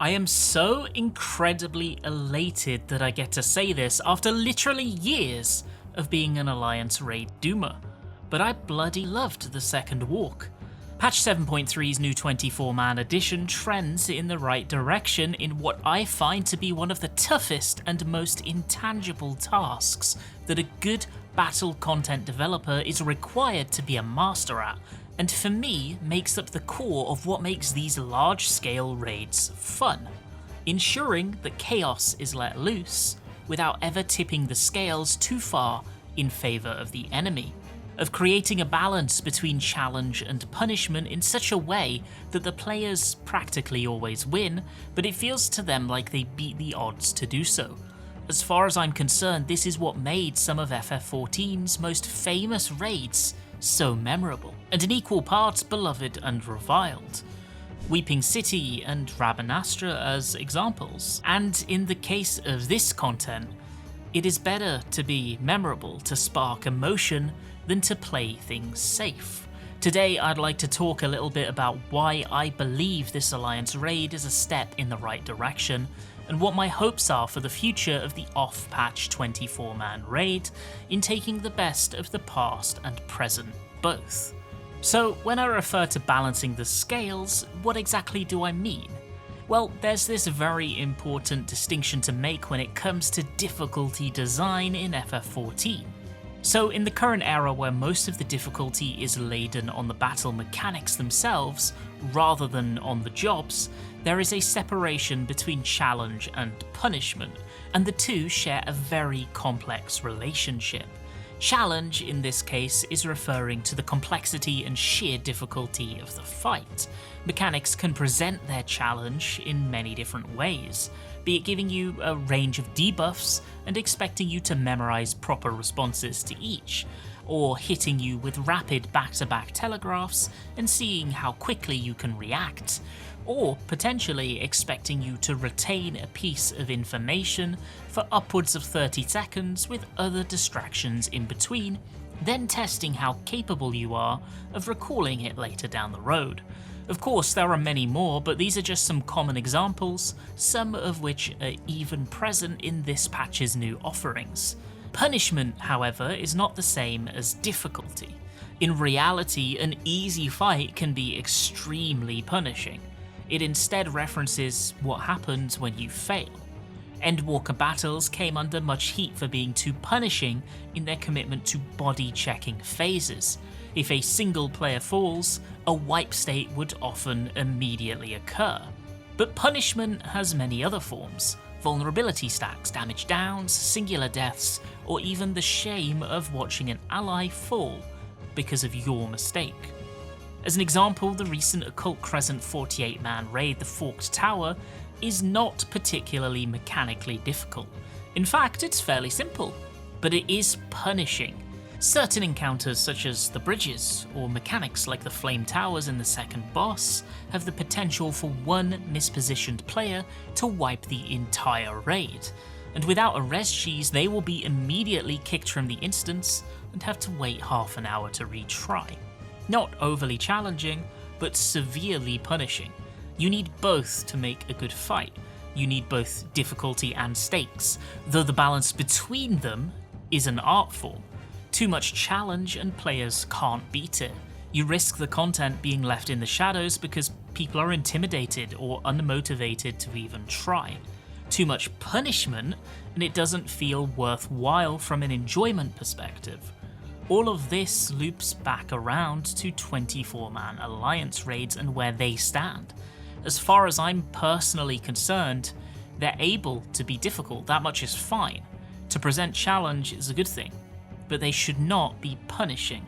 I am so incredibly elated that I get to say this after literally years of being an Alliance raid doomer, but I bloody loved the second walk. Patch 7.3's new 24-man edition trends in the right direction in what I find to be one of the toughest and most intangible tasks that a good battle content developer is required to be a master at, and for me makes up the core of what makes these large-scale raids fun. Ensuring that chaos is let loose without ever tipping the scales too far in favour of the enemy. Of creating a balance between challenge and punishment in such a way that the players practically always win, but it feels to them like they beat the odds to do so. As far as I'm concerned, this is what made some of FF14's most famous raids so memorable, and in equal parts beloved and reviled. Weeping City and Rabanastra as examples, and in the case of this content, it is better to be memorable to spark emotion than to play things safe. Today I'd like to talk a little bit about why I believe this Alliance raid is a step in the right direction, and what my hopes are for the future of the off-patch 24-man raid in taking the best of the past and present both. So when I refer to balancing the scales, what exactly do I mean? Well, there's this very important distinction to make when it comes to difficulty design in FF14. So in the current era where most of the difficulty is laden on the battle mechanics themselves, rather than on the jobs, there is a separation between challenge and punishment, and the two share a very complex relationship. Challenge in this case is referring to the complexity and sheer difficulty of the fight. Mechanics can present their challenge in many different ways, be it giving you a range of debuffs and expecting you to memorize proper responses to each, or hitting you with rapid back-to-back telegraphs and seeing how quickly you can react, or potentially expecting you to retain a piece of information for upwards of 30 seconds with other distractions in between, then testing how capable you are of recalling it later down the road. Of course, there are many more, but these are just some common examples, some of which are even present in this patch's new offerings. Punishment, however, is not the same as difficulty. In reality, an easy fight can be extremely punishing. It instead references what happens when you fail. Endwalker battles came under much heat for being too punishing in their commitment to body-checking phases. If a single player falls, a wipe state would often immediately occur. But punishment has many other forms: vulnerability stacks, damage downs, singular deaths, or even the shame of watching an ally fall because of your mistake. As an example, the recent Occult Crescent 48-man raid, the Forked Tower, is not particularly mechanically difficult. In fact, it's fairly simple, but it is punishing. Certain encounters such as the bridges, or mechanics like the Flame Towers in the second boss, have the potential for one mispositioned player to wipe the entire raid, and without a res cheese they will be immediately kicked from the instance and have to wait half an hour to retry. Not overly challenging, but severely punishing. You need both to make a good fight. You need both difficulty and stakes, though the balance between them is an art form. Too much challenge and players can't beat it. You risk the content being left in the shadows because people are intimidated or unmotivated to even try. Too much punishment and it doesn't feel worthwhile from an enjoyment perspective. All of this loops back around to 24-man Alliance raids and where they stand. As far as I'm personally concerned, they're able to be difficult, that much is fine. To present challenge is a good thing, but they should not be punishing.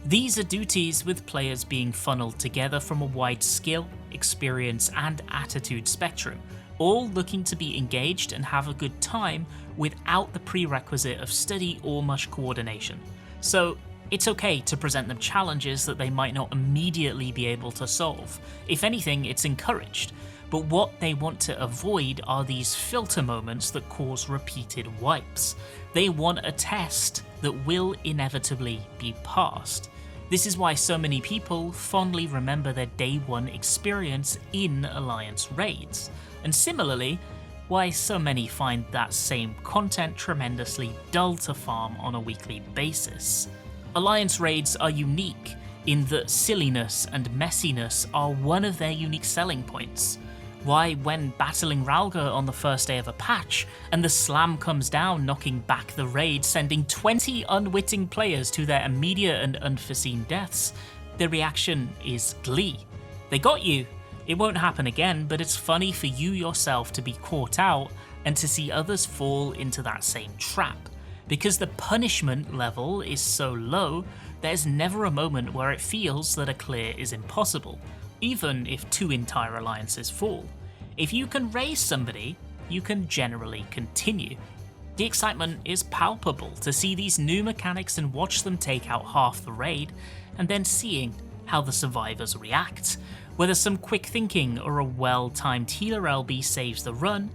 These are duties with players being funneled together from a wide skill, experience and attitude spectrum, all looking to be engaged and have a good time without the prerequisite of study or much coordination. So it's okay to present them challenges that they might not immediately be able to solve. If anything, it's encouraged. But what they want to avoid are these filter moments that cause repeated wipes. They want a test that will inevitably be passed. This is why so many people fondly remember their day one experience in Alliance raids, and similarly, why so many find that same content tremendously dull to farm on a weekly basis. Alliance raids are unique in that silliness and messiness are one of their unique selling points. Why, when battling Ralga on the first day of a patch, and the slam comes down knocking back the raid, sending 20 unwitting players to their immediate and unforeseen deaths, the reaction is glee. They got you. It won't happen again, but it's funny for you yourself to be caught out and to see others fall into that same trap. Because the punishment level is so low, there's never a moment where it feels that a clear is impossible, even if 2 entire alliances fall. If you can raise somebody, you can generally continue. The excitement is palpable to see these new mechanics and watch them take out half the raid, and then seeing how the survivors react, whether some quick thinking or a well-timed healer LB saves the run,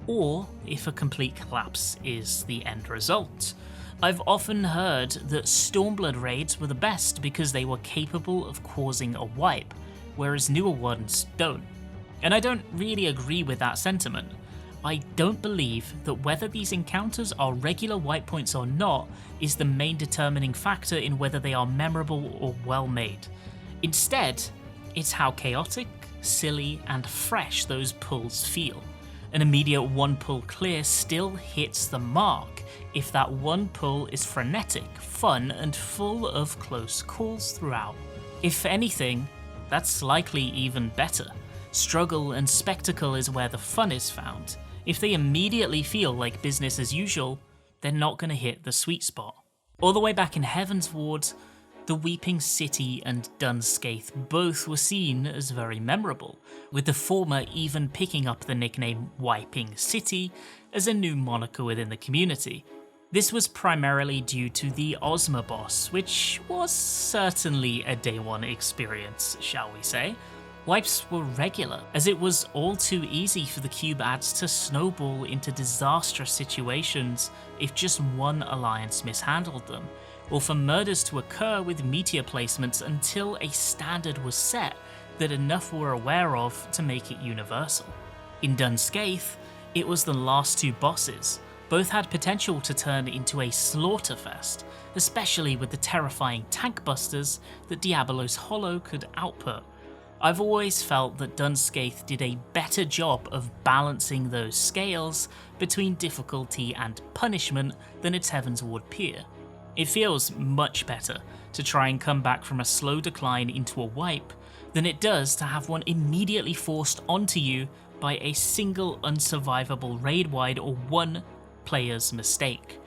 or if a complete collapse is the end result. I've often heard that Stormblood raids were the best because they were capable of causing a wipe, whereas newer ones don't. And I don't really agree with that sentiment. I don't believe that whether these encounters are regular wipe points or not is the main determining factor in whether they are memorable or well made. Instead, it's how chaotic, silly, and fresh those pulls feel. An immediate one pull clear still hits the mark if that one pull is frenetic, fun, and full of close calls throughout. If anything, that's likely even better. Struggle and spectacle is where the fun is found. If they immediately feel like business as usual, they're not going to hit the sweet spot. All the way back in Heaven's Ward, the Weeping City and Dunscaith both were seen as very memorable, with the former even picking up the nickname Wiping City as a new moniker within the community. This was primarily due to the Ozma boss, which was certainly a day one experience, shall we say. Wipes were regular, as it was all too easy for the cube ads to snowball into disastrous situations if just one alliance mishandled them, or for murders to occur with meteor placements until a standard was set that enough were aware of to make it universal. In Dunscaith, it was the last 2 bosses. Both had potential to turn into a slaughterfest, especially with the terrifying tank busters that Diabolos Hollow could output. I've always felt that Dunscaith did a better job of balancing those scales between difficulty and punishment than its Heaven's Ward peer. It feels much better to try and come back from a slow decline into a wipe than it does to have one immediately forced onto you by a single unsurvivable raid wide or one player's mistake.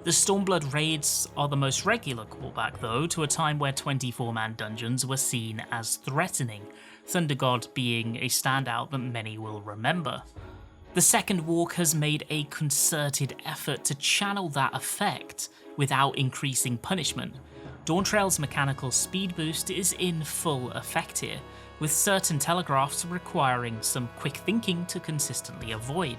The Stormblood raids are the most regular callback though to a time where 24-man dungeons were seen as threatening, Thunder God being a standout that many will remember. The second walk has made a concerted effort to channel that effect without increasing punishment. Dawntrail's mechanical speed boost is in full effect here, with certain telegraphs requiring some quick thinking to consistently avoid.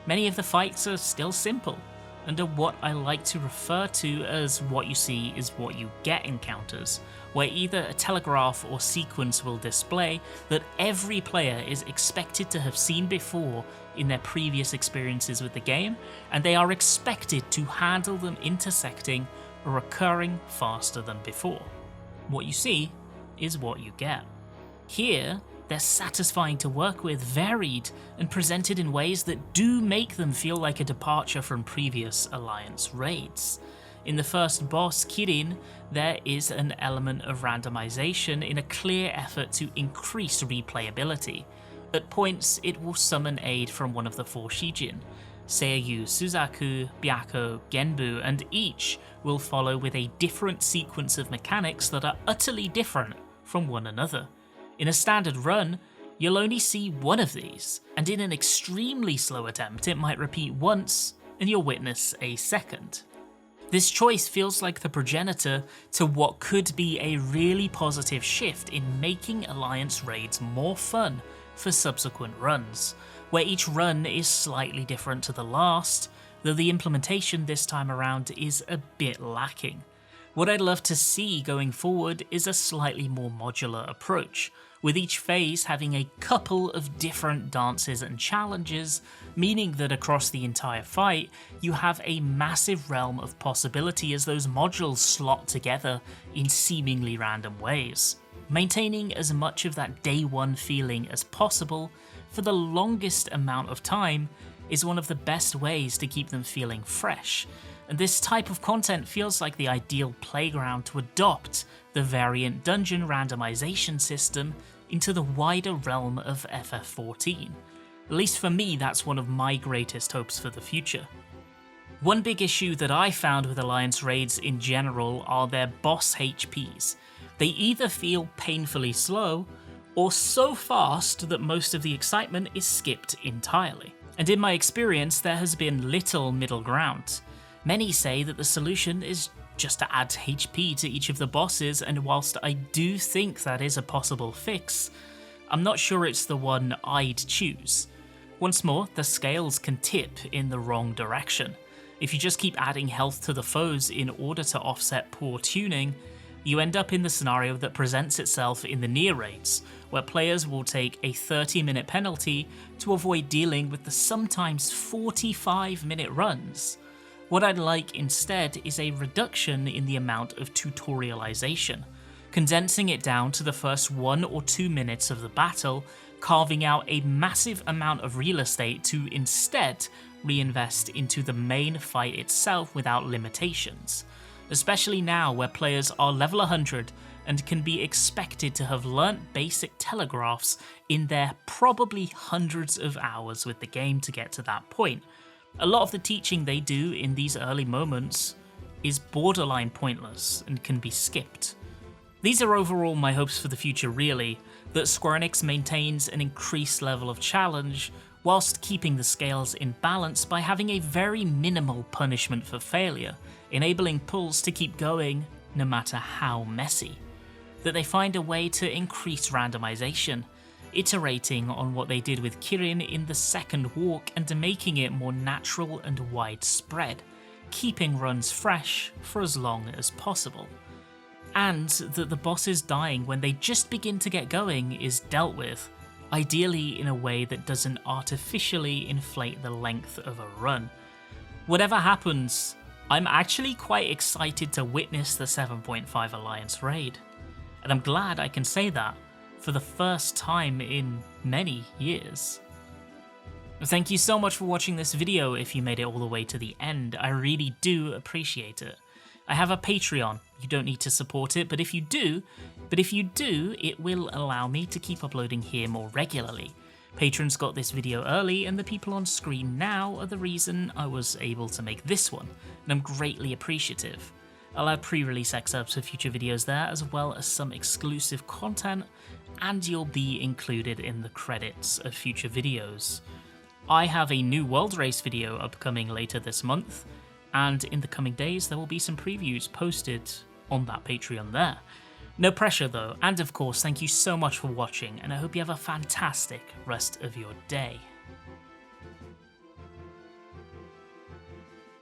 Many of the fights are still simple, and are what I like to refer to as what you see is what you get encounters, where either a telegraph or sequence will display that every player is expected to have seen before in their previous experiences with the game, and they are expected to handle them intersecting or occurring faster than before. What you see is what you get. Here, they're satisfying to work with, varied, and presented in ways that do make them feel like a departure from previous Alliance raids. In the first boss, Kirin, there is an element of randomization in a clear effort to increase replayability. At points, it will summon aid from one of the 4 Shijin, Seiyu, Suzaku, Byakko, Genbu, and each will follow with a different sequence of mechanics that are utterly different from one another. In a standard run, you'll only see one of these, and in an extremely slow attempt it might repeat once and you'll witness a second. This choice feels like the progenitor to what could be a really positive shift in making Alliance raids more fun for subsequent runs, where each run is slightly different to the last, though the implementation this time around is a bit lacking. What I'd love to see going forward is a slightly more modular approach, with each phase having a couple of different dances and challenges, meaning that across the entire fight, you have a massive realm of possibility as those modules slot together in seemingly random ways. Maintaining as much of that day one feeling as possible for the longest amount of time is one of the best ways to keep them feeling fresh, and this type of content feels like the ideal playground to adopt the variant dungeon randomization system into the wider realm of FF14. At least for me, that's one of my greatest hopes for the future. One big issue that I found with Alliance raids in general are their boss HPs. They either feel painfully slow, or so fast that most of the excitement is skipped entirely. And in my experience, there has been little middle ground. Many say that the solution is just to add HP to each of the bosses, and whilst I do think that is a possible fix, I'm not sure it's the one I'd choose. Once more, the scales can tip in the wrong direction. If you just keep adding health to the foes in order to offset poor tuning, you end up in the scenario that presents itself in the near raids, where players will take a 30-minute penalty to avoid dealing with the sometimes 45-minute runs. What I'd like instead is a reduction in the amount of tutorialization, condensing it down to the first 1 or 2 minutes of the battle, carving out a massive amount of real estate to instead reinvest into the main fight itself without limitations, especially now where players are level 100 and can be expected to have learnt basic telegraphs in their probably hundreds of hours with the game to get to that point. A lot of the teaching they do in these early moments is borderline pointless and can be skipped. These are overall my hopes for the future really, that Square Enix maintains an increased level of challenge whilst keeping the scales in balance by having a very minimal punishment for failure, enabling pulls to keep going no matter how messy. That they find a way to increase randomization, iterating on what they did with Kirin in the second walk and making it more natural and widespread, keeping runs fresh for as long as possible. And that the bosses dying when they just begin to get going is dealt with, ideally in a way that doesn't artificially inflate the length of a run. Whatever happens, I'm actually quite excited to witness the 7.5 Alliance raid, and I'm glad I can say that for the first time in many years. Thank you so much for watching this video if you made it all the way to the end, I really do appreciate it. I have a Patreon, you don't need to support it, but if you do, it will allow me to keep uploading here more regularly. Patrons got this video early, and the people on screen now are the reason I was able to make this one, and I'm greatly appreciative. I'll add pre-release excerpts of future videos there, as well as some exclusive content, and you'll be included in the credits of future videos. I have a new World Race video upcoming later this month, and in the coming days there will be some previews posted on that Patreon there. No pressure though, and of course thank you so much for watching, and I hope you have a fantastic rest of your day.